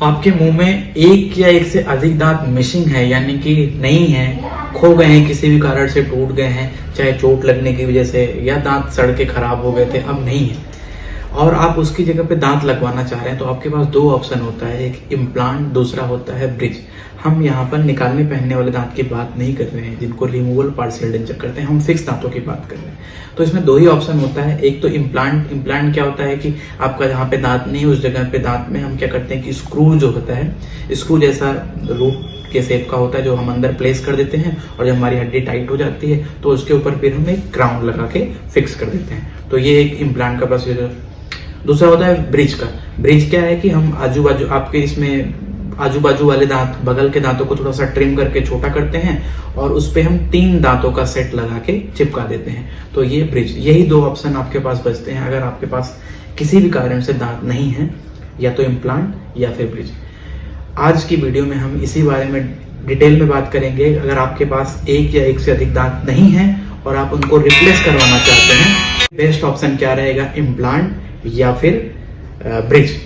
आपके मुंह में एक या एक से अधिक दांत मिसिंग है, यानी कि नहीं है, खो गए हैं, किसी भी कारण से टूट गए हैं, चाहे चोट लगने की वजह से या दांत सड़ के खराब हो गए थे, अब नहीं है, और आप उसकी जगह पे दांत लगवाना चाह रहे हैं, तो आपके पास दो ऑप्शन होता है, एक इम्प्लांट, दूसरा होता है ब्रिज। हम यहाँ पर निकालने पहनने वाले दांत की बात नहीं कर रहे हैं, जिनको रिमूवल पार्शियल डेंचर करते हैं, हम फिक्स दांतों की बात कर रहे हैं। तो इसमें दो ही ऑप्शन होता है, एक तो इम्प्लांट। इम्प्लांट क्या होता है कि आपका जहाँ पे दांत नहीं है उस जगह पे दांत में हम क्या करते हैं कि स्क्रू जो होता है, स्क्रू जैसा रूट के शेप का होता है, जो हम अंदर प्लेस कर देते हैं, और जब हमारी हड्डी टाइट हो जाती है तो उसके ऊपर फिर हम एक क्राउन लगा के फिक्स कर देते हैं। तो ये एक इम्प्लांट का प्रोसीजर। दूसरा होता है ब्रिज का। ब्रिज क्या है कि हम आजू बाजू आपके इसमें आजू बाजू वाले दांत, बगल के दांतों को थोड़ा सा ट्रिम करके छोटा करते हैं और उस पे हम 3 दांतों का सेट लगा के चिपका देते हैं। तो ये ब्रिज। यही दो ऑप्शन आपके पास बचते हैं अगर आपके पास किसी भी कारण से दांत नहीं है, या तो इम्प्लांट या फिर ब्रिज। आज की वीडियो में हम इसी बारे में डिटेल में बात करेंगे। अगर आपके पास एक या एक से अधिक दांत नहीं है और आप उनको रिप्लेस करवाना चाहते हैं, बेस्ट ऑप्शन क्या रहेगा, इम्प्लांट या फिर ब्रिज।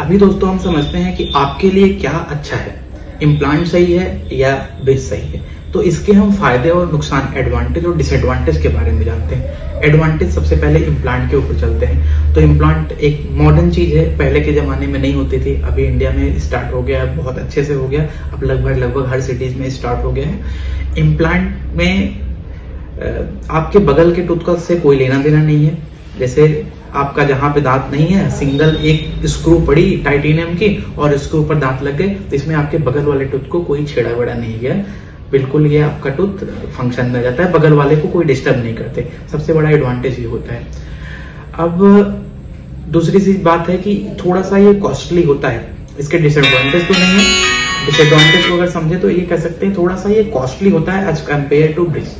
अभी दोस्तों हम समझते हैं कि आपके लिए क्या अच्छा है, इम्प्लांट सही है या ब्रिज सही है। तो इसके हम फायदे और नुकसान, एडवांटेज और डिसएडवांटेज के बारे में जानते हैं। एडवांटेज सबसे पहले इम्प्लांट के ऊपर चलते हैं। तो इम्प्लांट एक मॉडर्न चीज है, पहले के जमाने में नहीं होती थी, अभी इंडिया में स्टार्ट हो गया है, बहुत अच्छे से हो गया, अब लगभग हर सिटीज में स्टार्ट हो गया है। इम्प्लांट में आपके बगल के टूथ से कोई लेना देना नहीं है। जैसे आपका जहां पे दांत नहीं है, सिंगल एक स्क्रू पड़ी टाइटेनियम की और इसके ऊपर दांत लग गए, तो इसमें आपके बगल वाले टूथ को कोई छेड़ा वेड़ा नहीं गया, बिल्कुल ये आपका टूथ फंक्शन में जाता है, बगल वाले को कोई डिस्टर्ब नहीं करते। सबसे बड़ा एडवांटेज ये होता है। अब दूसरी सी बात है कि थोड़ा सा ये कॉस्टली होता है। इसके डिसएडवांटेज तो नहीं है, डिसएडवांटेज को अगर समझे तो ये कह सकते हैं थोड़ा सा ये कॉस्टली होता है as compare to bridge.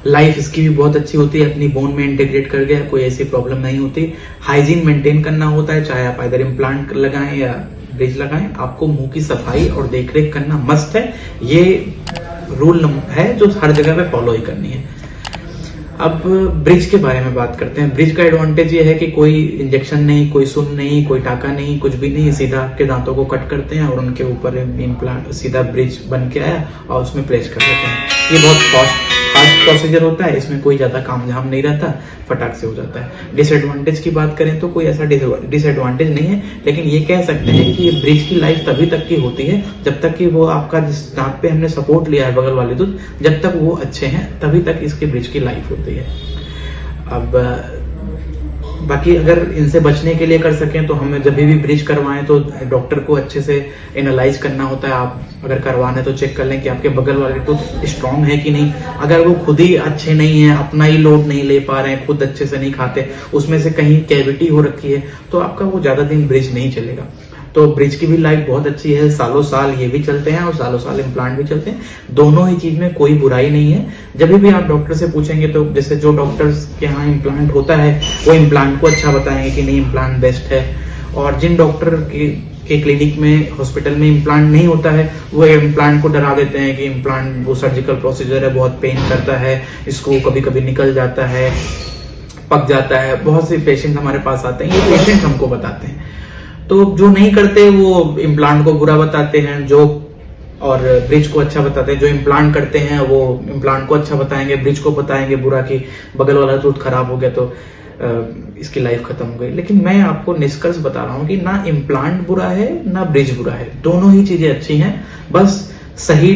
Life इसकी भी बहुत अच्छी होती है, अपनी बोन में इंटीग्रेट कर गया, कोई ऐसी प्रॉब्लम नहीं होती। हाइजीन मेंटेन करना होता है, चाहे आप इधर इम्प्लांट लगाएं या ब्रिज लगाएं, आपको मुंह की सफाई और देखरेख करना मस्ट है। ये रूल है जो हर जगह पे फॉलो ही करनी है। अब ब्रिज के बारे में बात करते हैं। ब्रिज का एडवांटेज ये है कि कोई इंजेक्शन नहीं, कोई सुन नहीं, कोई टाका नहीं, कुछ भी नहीं, सीधा आपके दांतों को कट करते हैं और उनके ऊपर इम्प्लांट सीधा ब्रिज बन के आया और उसमें प्लेस कर देते हैं। ये बहुत फास्ट प्रोसीजर होता है, इसमें कोई ज्यादा काम झाम नहीं रहता, फटाक से हो जाता है। डिसएडवांटेज की बात करें तो कोई ऐसा डिसएडवांटेज नहीं है, लेकिन ये कह सकते हैं कि ये ब्रिज की लाइफ तभी तक की होती है जब तक कि वो आपका जिस दांत पे हमने सपोर्ट लिया है बगल वाले दूध, जब तक वो अच्छे हैं तभी तक इसकी ब्रिज की लाइफ होती है। अब बाकी अगर इनसे बचने के लिए कर सकें तो हमें जब भी ब्रिज करवाएं तो डॉक्टर को अच्छे से एनालाइज करना होता है। आप अगर करवाने तो चेक कर लें कि आपके बगल वाले टूथ स्ट्रांग है कि नहीं। अगर वो खुद ही अच्छे नहीं है, अपना ही लोड नहीं ले पा रहे हैं, खुद अच्छे से नहीं खाते, उसमें से कहीं कैविटी हो रखी है, तो आपका वो ज्यादा दिन ब्रिज नहीं चलेगा। तो ब्रिज की भी लाइफ बहुत अच्छी है, सालों साल ये भी चलते हैं और सालों साल इम्प्लांट भी चलते हैं। दोनों ही चीज में कोई बुराई नहीं है। जब भी आप डॉक्टर से पूछेंगे तो जैसे जो डॉक्टर्स के यहाँ इम्प्लांट होता है वो इम्प्लांट को अच्छा बताएंगे कि नहीं इम्प्लांट बेस्ट है, और जिन डॉक्टर के क्लिनिक में, हॉस्पिटल में इम्प्लांट नहीं होता है, वो इम्प्लांट को डरा देते हैं कि इम्प्लांट वो सर्जिकल प्रोसीजर है, बहुत पेन करता है, इसको कभी कभी निकल जाता है, पक जाता है। बहुत से पेशेंट हमारे पास आते हैं, ये पेशेंट हमको बताते हैं। तो जो नहीं करते वो इम्प्लांट को बुरा बताते हैं, जो और ब्रिज को अच्छा बताते हैं। जो इम्प्लांट करते हैं वो इम्प्लांट को अच्छा बताएंगे, ब्रिज को बताएंगे बुरा कि बगल वाला टूथ खराब हो गया तो इसकी लाइफ खत्म हो गई। लेकिन मैं आपको निष्कर्ष बता रहा हूं कि ना इम्प्लांट बुरा है ना ब्रिज बुरा है, दोनों ही चीजें अच्छी हैं, बस सही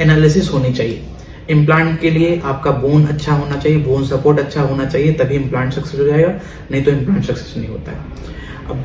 एनालिसिस होनी चाहिए। इम्प्लांट के लिए आपका बोन अच्छा होना चाहिए, बोन सपोर्ट अच्छा होना चाहिए, तभी इम्प्लांट सक्सेस हो जाएगा, नहीं तो इम्प्लांट सक्सेस नहीं होता है। अब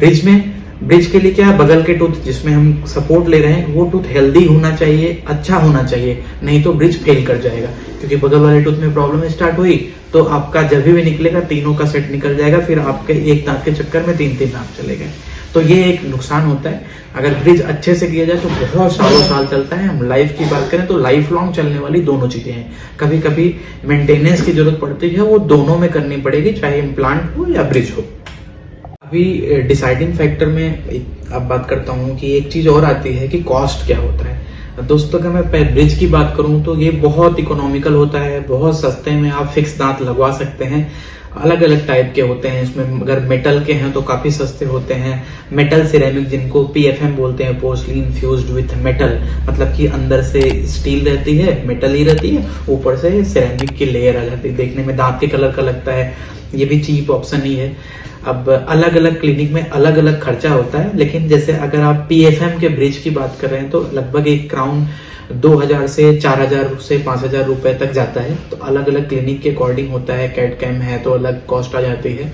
ब्रिज के लिए क्या है, बगल के टूथ जिसमें हम सपोर्ट ले रहे हैं वो टूथ हेल्दी होना चाहिए, अच्छा होना चाहिए, नहीं तो ब्रिज फेल कर जाएगा। क्योंकि बगल वाले टूथ में प्रॉब्लम स्टार्ट हुई तो आपका जब भी निकलेगा तीनों का सेट निकल जाएगा, फिर आपके एक दांत के चक्कर में 3-3 दांत चले गए। तो ये एक नुकसान होता है। अगर ब्रिज अच्छे से किया जाए तो बहुत सालों साल चलता है। हम लाइफ की बात करें तो लाइफ लॉन्ग चलने वाली दोनों चीजें हैं। कभी कभी मेंटेनेंस की जरूरत पड़ती है, वो दोनों में करनी पड़ेगी, चाहे इम्प्लांट हो या ब्रिज हो। अभी डिसाइडिंग फैक्टर में अब बात करता हूँ कि एक चीज और आती है कि कॉस्ट क्या होता है। दोस्तों अगर मैं ब्रिज की बात करूं तो ये बहुत इकोनॉमिकल होता है, बहुत सस्ते में आप फिक्स दांत लगवा सकते हैं। अलग अलग टाइप के होते हैं। इसमें अगर मेटल के हैं तो काफी सस्ते होते हैं। मेटल सिरेमिक जिनको PFM बोलते हैं, पोर्सलिन फ्यूज्ड विथ मेटल, मतलब कि अंदर से स्टील रहती है, मेटल ही रहती है, ऊपर से सिरेमिक की लेयर आ जाती है, देखने में दांत के कलर का लगता है। ये भी चीप ऑप्शन ही है। अब अलग अलग क्लिनिक में अलग अलग खर्चा होता है, लेकिन जैसे अगर आप PFM के ब्रिज की बात कर रहे हैं तो लगभग एक क्राउन 2000 से 4000 से 5000 रुपए तक जाता है। तो अलग अलग क्लिनिक के अकॉर्डिंग होता है। कैट कैम है तो अलग कॉस्ट आ जाती है।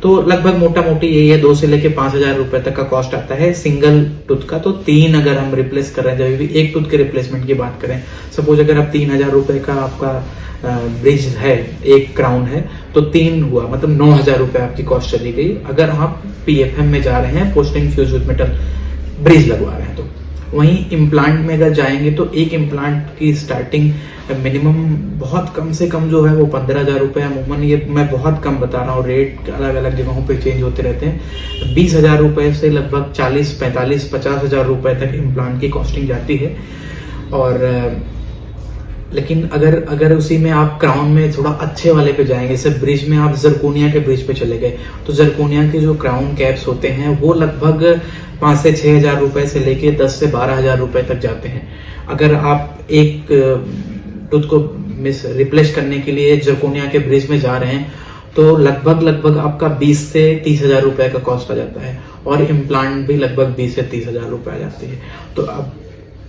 तो लगभग मोटा मोटी यही है, 2 से लेके 5000 रुपए तक का कॉस्ट आता है सिंगल टूथ का। तो 3 अगर हम रिप्लेस कर रहे हैं, जब भी एक टूथ के रिप्लेसमेंट की बात करें, सपोज अगर आप 3000 रुपए का आपका ब्रिज है, एक क्राउन है, तो 3 हुआ, मतलब 9000 रुपए आपकी कॉस्ट चली गई। अगर आप PFM में जा रहे हैं, porcelain fused with metal bridge लगवा रहे हैं तो। वहीं इम्प्लांट में अगर जाएंगे तो एक इम्प्लांट की स्टार्टिंग मिनिमम बहुत कम से कम जो है वो 15,000 रुपए। अमूमन ये मैं बहुत कम बता रहा हूँ, रेट अलग अलग जगहों पे चेंज होते रहते हैं। 20,000 रुपए से लगभग 40, 45, 50,000 रुपए तक इम्प्लांट की कॉस्टिंग जाती है। और लेकिन अगर उसी में आप क्राउन में थोड़ा अच्छे वाले पे जाएंगे, जैसे ब्रिज में आप जरकोनिया के ब्रिज पे चले गए, तो जरकोनिया के जो क्राउन कैप्स होते हैं वो लगभग 5 से 6,000 रुपए से लेके 10 से 12,000 रुपए तक जाते हैं। अगर आप एक टूथ को रिप्लेस करने के लिए जरकोनिया के ब्रिज में जा रहे हैं तो लगभग आपका 20 से 30,000 रुपए का कॉस्ट आ जाता है। और इम्प्लांट भी लगभग 20 से 30,000 रुपए आ जाती है। तो अब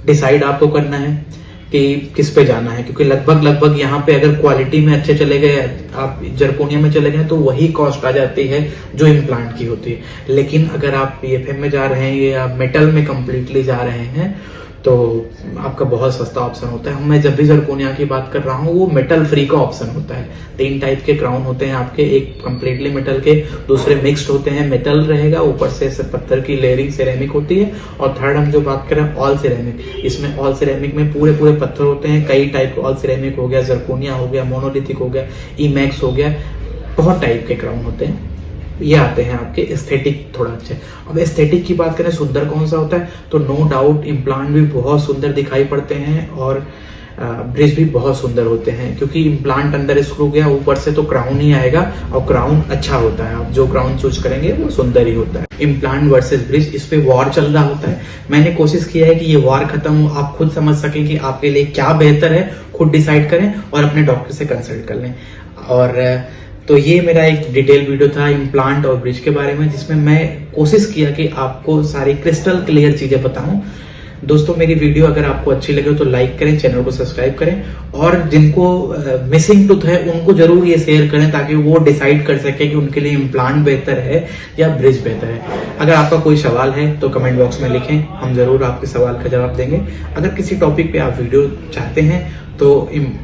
डिसाइड आपको करना है कि किस पे जाना है, क्योंकि लगभग यहाँ पे अगर क्वालिटी में अच्छे चले गए, आप जरकोनिया में चले गए तो वही कॉस्ट आ जाती है जो इम्प्लांट की होती है। लेकिन अगर आप PFM में जा रहे हैं या मेटल में कंप्लीटली जा रहे हैं तो आपका बहुत सस्ता ऑप्शन होता है। मैं जब भी जरकोनिया की बात कर रहा हूँ वो मेटल फ्री का ऑप्शन होता है। 3 टाइप के क्राउन होते हैं आपके, एक कंप्लीटली मेटल के, दूसरे मिक्स्ड होते हैं, मेटल रहेगा, ऊपर से पत्थर की लेयरिंग सिरेमिक होती है, और थर्ड हम जो बात कर रहे हैं ऑल सिरेमिक। इसमें ऑल सिरेमिक में पूरे पत्थर होते हैं, कई टाइप के ऑल सिरेमिक हो गया, जरकोनिया हो गया, मोनोलिथिक हो गया, ईमैक्स हो गया, बहुत टाइप के क्राउन होते हैं। ये आते हैं आपके एस्थेटिक थोड़ा अच्छे। अब एस्थेटिक की बात करें सुंदर कौन सा होता है, तो नो डाउट इम्प्लांट भी बहुत सुंदर दिखाई पड़ते हैं और ब्रिज भी बहुत सुंदर होते हैं, क्योंकि इम्प्लांट अंदर स्क्रू गया, ऊपर से तो क्राउन ही आएगा और क्राउन अच्छा होता है। आप जो क्राउन चूज करेंगे वो सुंदर ही होता है। इम्प्लांट वर्सेस ब्रिज, इस पे वॉर चल रहा होता है। मैंने कोशिश किया है कि ये वॉर खत्म हो, आप खुद समझ सकें कि आपके लिए क्या बेहतर है, खुद डिसाइड करें और अपने डॉक्टर से कंसल्ट कर लें। और तो ये मेरा एक डिटेल वीडियो था इम्प्लांट और ब्रिज के बारे में, जिसमें मैं कोशिश किया कि आपको सारी क्रिस्टल क्लियर चीजें बताऊं। दोस्तों मेरी वीडियो अगर आपको अच्छी लगे तो लाइक करें, चैनल को सब्सक्राइब करें, और जिनको मिसिंग टूथ है उनको जरूर ये शेयर करें ताकि वो डिसाइड कर सके कि उनके लिए इम्प्लांट बेहतर है या ब्रिज बेहतर है। अगर आपका कोई सवाल है तो कमेंट बॉक्स में लिखें, हम जरूर आपके सवाल का जवाब देंगे। अगर किसी टॉपिक पे आप वीडियो चाहते हैं तो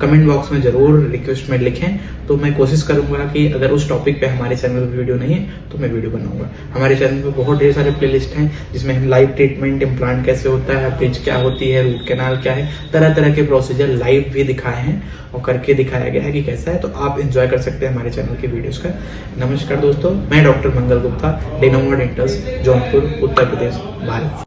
कमेंट बॉक्स में जरूर रिक्वेस्ट में लिखें, तो मैं कोशिश करूंगा कि अगर उस टॉपिक पे हमारे चैनल पे वीडियो नहीं है तो मैं वीडियो बनाऊंगा। हमारे चैनल पे बहुत ढेर सारे प्लेलिस्ट हैं जिसमें हम लाइव ट्रीटमेंट, इम्प्लांट कैसे होता है, ब्रिज क्या होती है, रूट कैनाल क्या है, तरह तरह के प्रोसीजर लाइव भी दिखाए हैं और करके दिखाया गया है कि कैसा है। तो आप एंजॉय कर सकते हैं हमारे चैनल की वीडियोस का। नमस्कार दोस्तों, मैं डॉक्टर मंगल गुप्ता, डेनोमा डेंटल्स, जौनपुर, उत्तर प्रदेश, भारत।